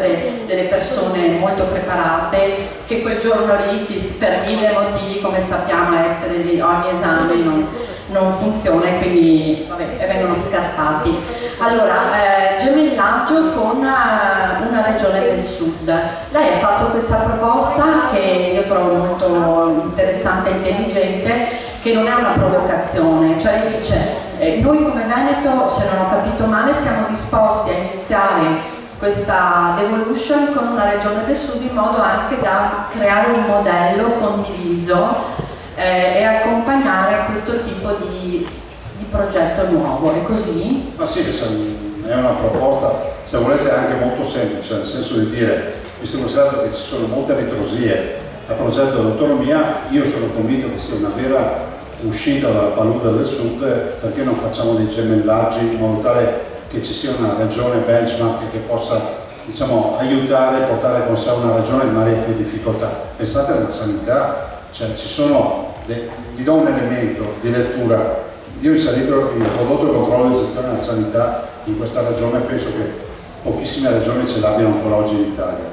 essere delle persone molto preparate, che quel giorno lì per mille motivi, come sappiamo, essere lì ogni esame non funziona e quindi vengono scartati. Allora, gemellaggio con una regione del sud. Lei ha fatto questa proposta che io trovo molto interessante e intelligente, che non è una provocazione, cioè lei dice noi come Veneto, se non ho capito male, siamo disposti a iniziare questa devolution con una regione del sud in modo anche da creare un modello condiviso e accompagnare questo tipo di progetto nuovo. È così? Ma sì, è una proposta, se volete, anche molto semplice, nel senso di dire, visto considerato che ci sono molte ritrosie al progetto dell'autonomia, io sono convinto che sia una vera uscita dalla palude del sud, perché non facciamo dei gemellaggi in modo tale che ci sia una regione benchmark che possa, diciamo, aiutare e portare con sé una regione in magari più difficoltà. Pensate alla sanità, cioè ci sono, vi do un elemento di lettura. Io ho inserito il prodotto e controllo e gestione della sanità in questa regione, penso che pochissime regioni ce l'abbiano ancora oggi in Italia.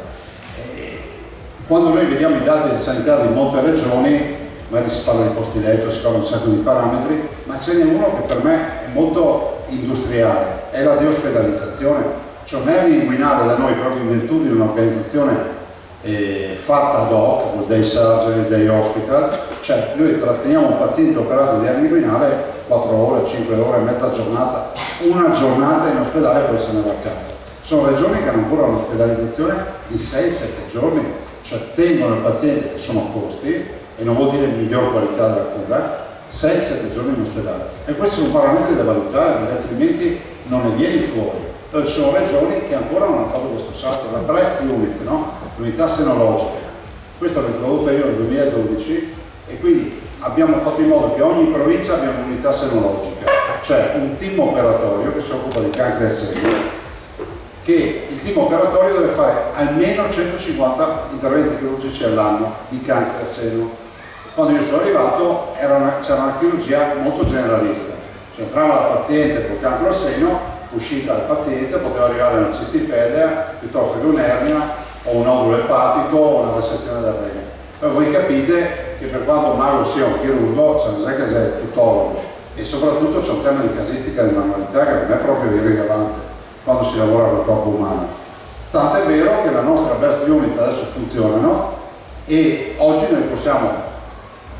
Quando noi vediamo i dati di sanità di molte regioni, magari si parla di posti letto, si parla di un sacco di parametri, ma ce n'è uno che per me è molto industriale, è la deospedalizzazione. Cioè non è l'inguinale da noi proprio in virtù di un'organizzazione fatta ad hoc, col day surgery, day hospital, cioè noi tratteniamo un paziente operato di hernia inguinale 4 ore, 5 ore, mezza giornata, una giornata in ospedale e poi se ne va a casa. Sono regioni che hanno ancora un'ospedalizzazione di 6-7 giorni, cioè tengono il paziente, che sono costi, e non vuol dire miglior qualità della cura, 6-7 giorni in ospedale. E questi sono parametri da valutare, perché altrimenti non ne vieni fuori. Poi ci sono regioni che ancora non hanno fatto questo salto, la breast unit, no? L'unità senologica. Questa l'ho introdotta io nel 2012 e quindi abbiamo fatto in modo che ogni provincia abbia un'unità senologica, cioè un team operatorio che si occupa di cancro e seno, che il team operatorio deve fare almeno 150 interventi chirurgici all'anno di cancro e seno. Quando io sono arrivato c'era una chirurgia molto generalista, cioè entrava la paziente con cancro al seno, uscita dal paziente, poteva arrivare una cistifellea piuttosto che un'ernia o un nodulo epatico o una resezione del rene. Poi voi capite che per quanto mago sia un chirurgo, c'è un che è tutologo e soprattutto c'è un tema di casistica di manualità che non è proprio irrilevante quando si lavora col corpo umano. Tant'è vero che la nostra breast unit adesso funzionano e oggi noi possiamo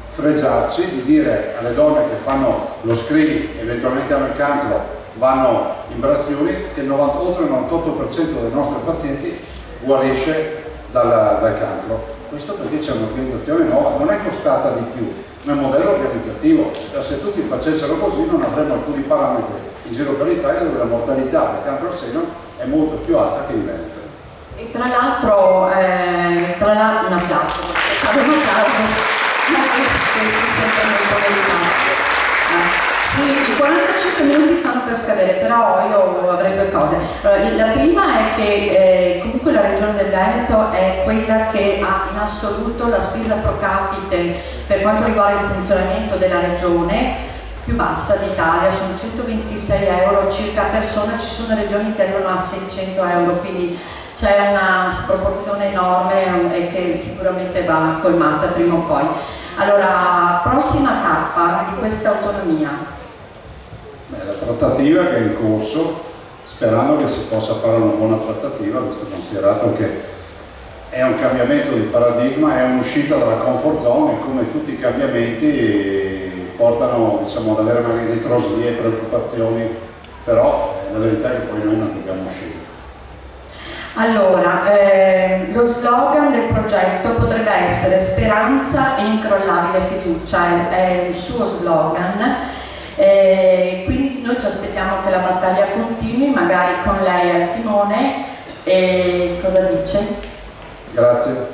fregiarci di dire alle donne che fanno lo screening, eventualmente hanno il cancro, vanno in breast unit, che oltre il 98% dei nostri pazienti guarisce dal cancro. Questo perché c'è un'organizzazione nuova, non è costata di più, ma è un modello organizzativo. Se tutti facessero così non avremmo alcuni parametri in giro per l'Italia dove la mortalità del cancro al seno è molto più alta che in Veneto. E tra l'altro, un applauso, perché avevo caso. Sempre molto delicato. Sì, i 45 minuti stanno per scadere, però io avrei due cose. La prima è che comunque la regione del Veneto è quella che ha in assoluto la spesa pro capite per quanto riguarda il funzionamento della regione più bassa d'Italia, sono 126 euro circa a persona, ci sono regioni che arrivano a 600 euro, quindi c'è una sproporzione enorme e che sicuramente va colmata prima o poi. Allora, prossima tappa di questa autonomia? La trattativa che è in corso, sperando che si possa fare una buona trattativa, visto considerato che è un cambiamento di paradigma, è un'uscita dalla comfort zone e come tutti i cambiamenti portano, diciamo, ad avere magari ritrosie, preoccupazioni, però la verità è che poi noi non dobbiamo uscire. Allora, lo slogan del progetto potrebbe essere speranza e incrollabile fiducia, è il suo slogan, quindi noi ci aspettiamo che la battaglia continui, magari con lei al timone. Cosa dice? Grazie.